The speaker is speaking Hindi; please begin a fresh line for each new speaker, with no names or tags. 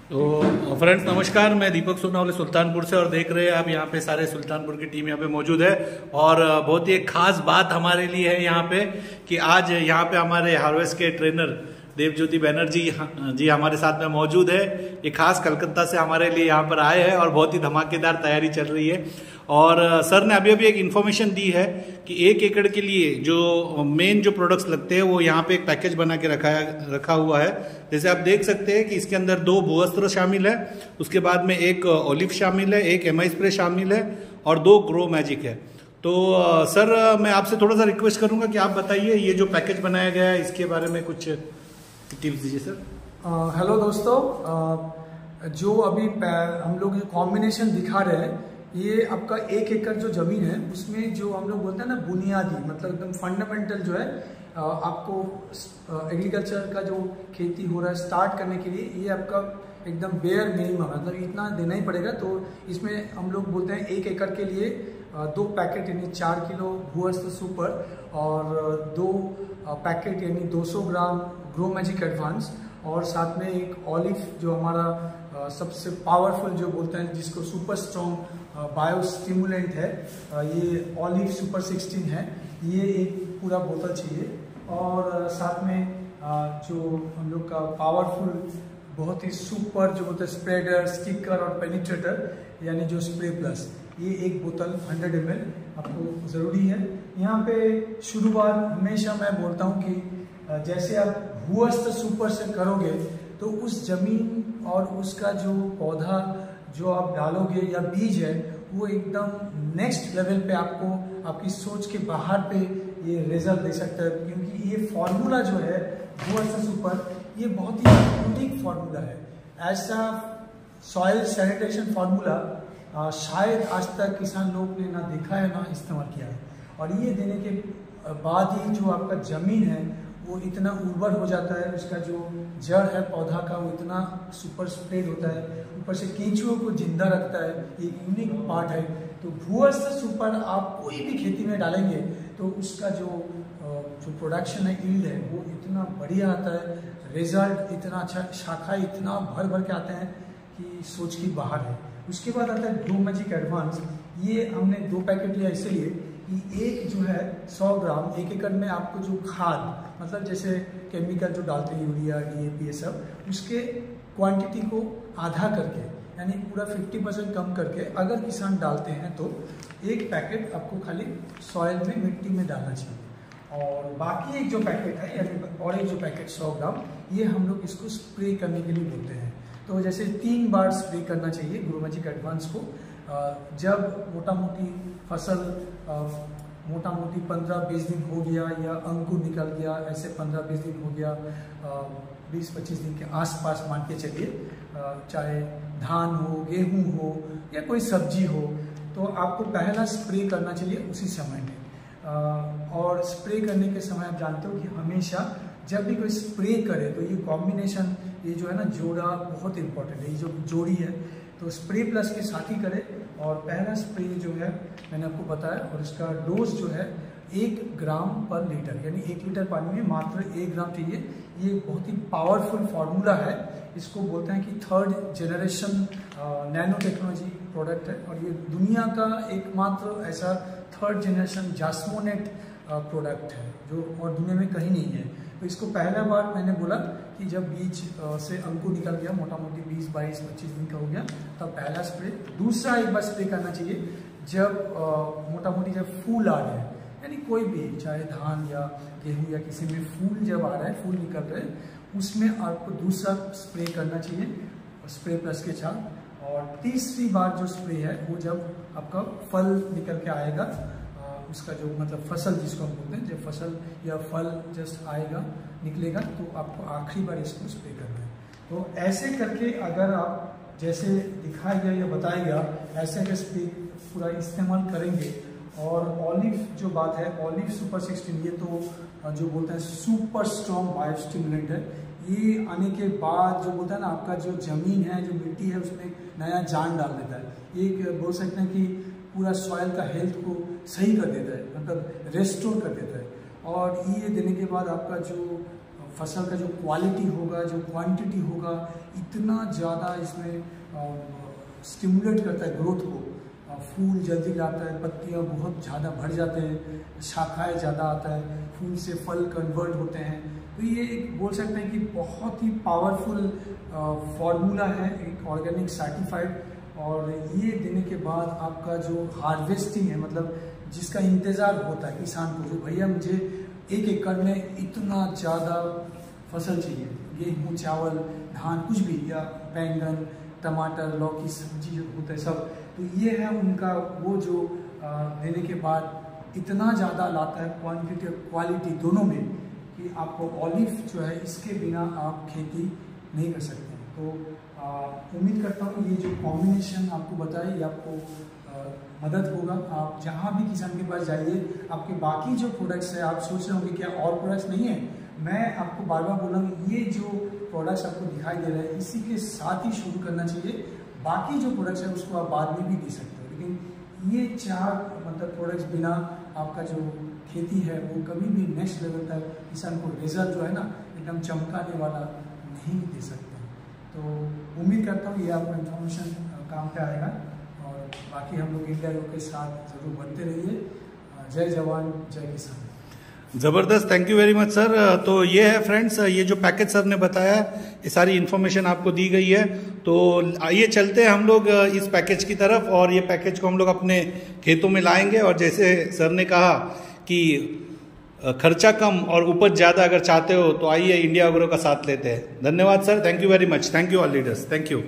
तो फ्रेंड्स नमस्कार, मैं दीपक सोनावले सुल्तानपुर से और देख रहे हैं आप यहाँ पे सारे सुल्तानपुर की टीम यहाँ पे मौजूद है। और बहुत ही एक खास बात हमारे लिए है यहाँ पे कि आज यहाँ पे हमारे हार्वेस्ट के ट्रेनर देवज्योति बैनर्जी जी हमारे साथ में मौजूद है। ये खास कलकत्ता से हमारे लिए यहाँ पर आए हैं और बहुत ही धमाकेदार तैयारी चल रही है। और सर ने अभी अभी एक इन्फॉर्मेशन दी है कि 1 एकड़ के लिए जो मेन जो प्रोडक्ट्स लगते हैं वो यहाँ पे एक पैकेज बना के रखा हुआ है। जैसे आप देख सकते हैं कि इसके अंदर 2 भूवस्त्र शामिल है, उसके बाद में एक ओलिव शामिल है, एक एमआई स्प्रे शामिल है और 2 ग्रो मैजिक है। तो सर मैं आपसे थोड़ा सा रिक्वेस्ट करूंगा कि आप बताइए ये जो पैकेज बनाया गया है इसके बारे में कुछ टिप्स दीजिए सर।
हेलो दोस्तों, जो अभी हम लोग जो कॉम्बिनेशन दिखा रहे हैं ये आपका 1 एकड़ जो जमीन है उसमें जो हम लोग बोलते हैं ना बुनियादी मतलब एकदम फंडामेंटल जो है आपको एग्रीकल्चर का जो खेती हो रहा है स्टार्ट करने के लिए ये आपका एकदम बेयर मिनिमम मतलब इतना देना ही पड़ेगा। तो इसमें हम लोग बोलते हैं 1 एकड़ के लिए 2 पैकेट यानी 4 किलो भूवस्त्र सुपर और 2 पैकेट यानी 200 ग्राम ग्रो मैजिक एडवांस और साथ में एक ऑलिव जो हमारा सबसे पावरफुल जो बोलते हैं जिसको सुपर स्ट्रॉन्ग बायो स्टिमुलेंट है, ये ऑलिव सुपर 16 है, ये एक पूरा बोतल चाहिए। और साथ में जो हम लोग का पावरफुल बहुत ही सुपर जो बोलते हैं स्प्रेडर स्टिकर और पेनिट्रेटर यानी जो स्प्रे प्लस ये एक बोतल 100 ml आपको ज़रूरी है। यहाँ पे शुरुआत हमेशा मैं बोलता हूँ कि जैसे आप भूवस्त्र सुपर से करोगे तो उस जमीन और उसका जो पौधा जो आप डालोगे या बीज है वो एकदम नेक्स्ट लेवल पे आपको आपकी सोच के बाहर पे ये रिजल्ट दे सकता है, क्योंकि ये फॉर्मूला जो है भूवस्त्र सुपर ये बहुत ही यूनिक फार्मूला है। ऐसा सॉइल सैनिटेशन फार्मूला शायद आज तक किसान लोग ने ना देखा है ना इस्तेमाल किया है। और ये देने के बाद ही जो आपका ज़मीन है वो इतना उर्वर हो जाता है, उसका जो जड़ है पौधा का वो इतना सुपर स्प्रेड होता है, ऊपर से केंचुओं को जिंदा रखता है, एक यूनिक पार्ट है। तो भूवस्त्र सुपर आप कोई भी खेती में डालेंगे तो उसका जो प्रोडक्शन है यील्ड है वो इतना बढ़िया आता है, रिजल्ट इतना अच्छा, शाखा इतना भर भर के आते हैं कि सोच की बाहर है। उसके बाद आता है ग्रो मैजिक एडवांस। ये हमने 2 पैकेट लिया इसलिए कि एक जो है 100 ग्राम 1 एकड़ में आपको जो खाद मतलब जैसे केमिकल जो डालते हैं यूरिया DAP ये सब उसके क्वांटिटी को आधा करके यानी पूरा 50% कम करके अगर किसान डालते हैं तो 1 पैकेट आपको खाली सॉइल में मिट्टी में डालना चाहिए। और बाकी एक जो पैकेट है यानी और एक जो पैकेट 100 ग्राम ये हम लोग इसको स्प्रे करने के लिए बोलते हैं। तो जैसे 3 बार स्प्रे करना चाहिए ग्रो मैजिक एडवांस को। जब मोटा मोटी फसल मोटा मोटी 15-20 दिन हो गया या अंकुर निकल गया, ऐसे 15-20 दिन हो गया, 20-25 दिन के आसपास मान के चलिए, चाहे धान हो गेहूं हो या कोई सब्जी हो तो आपको पहला स्प्रे करना चाहिए उसी समय में। और स्प्रे करने के समय आप जानते हो कि हमेशा जब भी कोई स्प्रे करे तो ये कॉम्बिनेशन ये जो है ना जोड़ा बहुत इंपॉर्टेंट है, ये जो जोड़ी है तो स्प्रे प्लस के साथ ही करें। और पहला स्प्रे जो है मैंने आपको बताया और इसका डोज जो है 1 ग्राम पर लीटर यानी 1 लीटर पानी में मात्र 1 ग्राम चाहिए। ये बहुत ही पावरफुल फार्मूला है, इसको बोलते हैं कि 3rd generation nano technology product है और ये दुनिया का एकमात्र ऐसा 3rd जनरेशन जास्मोनेट प्रोडक्ट है जो और दुनिया में कहीं नहीं है। तो इसको पहला बार मैंने बोला कि जब बीज से अंकुर निकल गया मोटा मोटी 20-22-25 दिन का हो गया तब पहला स्प्रे। दूसरा एक बार स्प्रे करना चाहिए जब मोटा मोटी जब फूल आ रहे हैं यानी कोई भी चाहे धान या गेहूँ या किसी में फूल जब आ रहा है फूल निकल रहे हैं उसमें आपको दूसरा स्प्रे करना चाहिए स्प्रे प्लस के साथ। और तीसरी बार जो स्प्रे है वो जब आपका फल निकल के आएगा, उसका जो मतलब फसल जिसको हम बोलते हैं जब फसल या फल जस्ट आएगा निकलेगा तो आपको आखिरी बार इसको स्प्रे करना है। तो ऐसे करके अगर आप जैसे दिखाया गया या बताया गया ऐसे अगर स्प्रे पूरा इस्तेमाल करेंगे। और ऑलिव जो बात है ऑलिव सुपर 16 ये तो जो बोलते हैं सुपर स्ट्रॉन्ग बायो स्टिमुलेंट है। ये आने के बाद जो बोलता है ना आपका जो ज़मीन है जो मिट्टी है उसमें नया जान डाल देता है। ये बोल सकते हैं कि पूरा सॉइल का हेल्थ को सही कर देता है मतलब रेस्टोर कर देता है। और ये देने के बाद आपका जो फसल का जो क्वालिटी होगा, जो क्वांटिटी होगा, इतना ज़्यादा इसमें स्टिमुलेट करता है ग्रोथ को। फूल जल्दी लाता है, पत्तियाँ बहुत ज़्यादा बढ़ जाते हैं, शाखाएँ ज़्यादा आता है, फूल से फल कन्वर्ट होते हैं। तो ये एक बोल सकते हैं कि बहुत ही पावरफुल फार्मूला है, एक ऑर्गेनिक सर्टिफाइड। और ये देने के बाद आपका जो हार्वेस्टिंग है, मतलब जिसका इंतज़ार होता है किसान को, जो भैया मुझे 1 एकड़ में इतना ज़्यादा फसल चाहिए, गेहूँ, चावल, धान, कुछ भी, या बैंगन, टमाटर, लौकी, सब्जी जो होता है सब, तो ये है उनका वो जो देने के बाद इतना ज़्यादा लाता है, क्वांटिटी और क्वालिटी दोनों में, कि आपको ऑलिव जो है इसके बिना आप खेती नहीं कर सकते। तो उम्मीद करता हूँ ये जो कॉम्बिनेशन आपको बताया ये आपको मदद होगा। आप जहाँ भी किसान के पास जाइए, आपके बाकी जो प्रोडक्ट्स है, आप सोच रहे होंगे क्या और प्रोडक्ट्स नहीं है, मैं आपको बार बार बोल रहा हूँ ये जो प्रोडक्ट्स आपको दिखाई दे रहे हैं इसी के साथ ही शुरू करना चाहिए। बाकी जो प्रोडक्ट्स है उसको आप बाद में भी दे सकते हो, लेकिन ये 4 मतलब प्रोडक्ट्स बिना आपका जो खेती है वो कभी भी नेक्स्ट लेवल तक किसान को रिजल्ट जो है ना एकदम चमकाने वाला नहीं दे सकते। तो उम्मीद करता हूँ ये आपको इन्फॉर्मेशन काम पे आएगा, और बाकी हम लोग इंडिया के साथ जरूर बनते रहिए। जय जवान, जय किसान।
ज़बरदस्त, thank you very much sir. तो ये है फ्रेंड्स, ये जो पैकेज सर ने बताया, ये सारी इन्फॉर्मेशन आपको दी गई है। तो आइए चलते हैं हम लोग इस पैकेज की तरफ, और ये पैकेज को हम लोग अपने खेतों में लाएंगे। और जैसे सर ने कहा कि खर्चा कम और उपज ज़्यादा अगर चाहते हो तो आइए इंडिया एग्रो का साथ लेते हैं। धन्यवाद sir, thank you very much, thank you all leaders, thank you.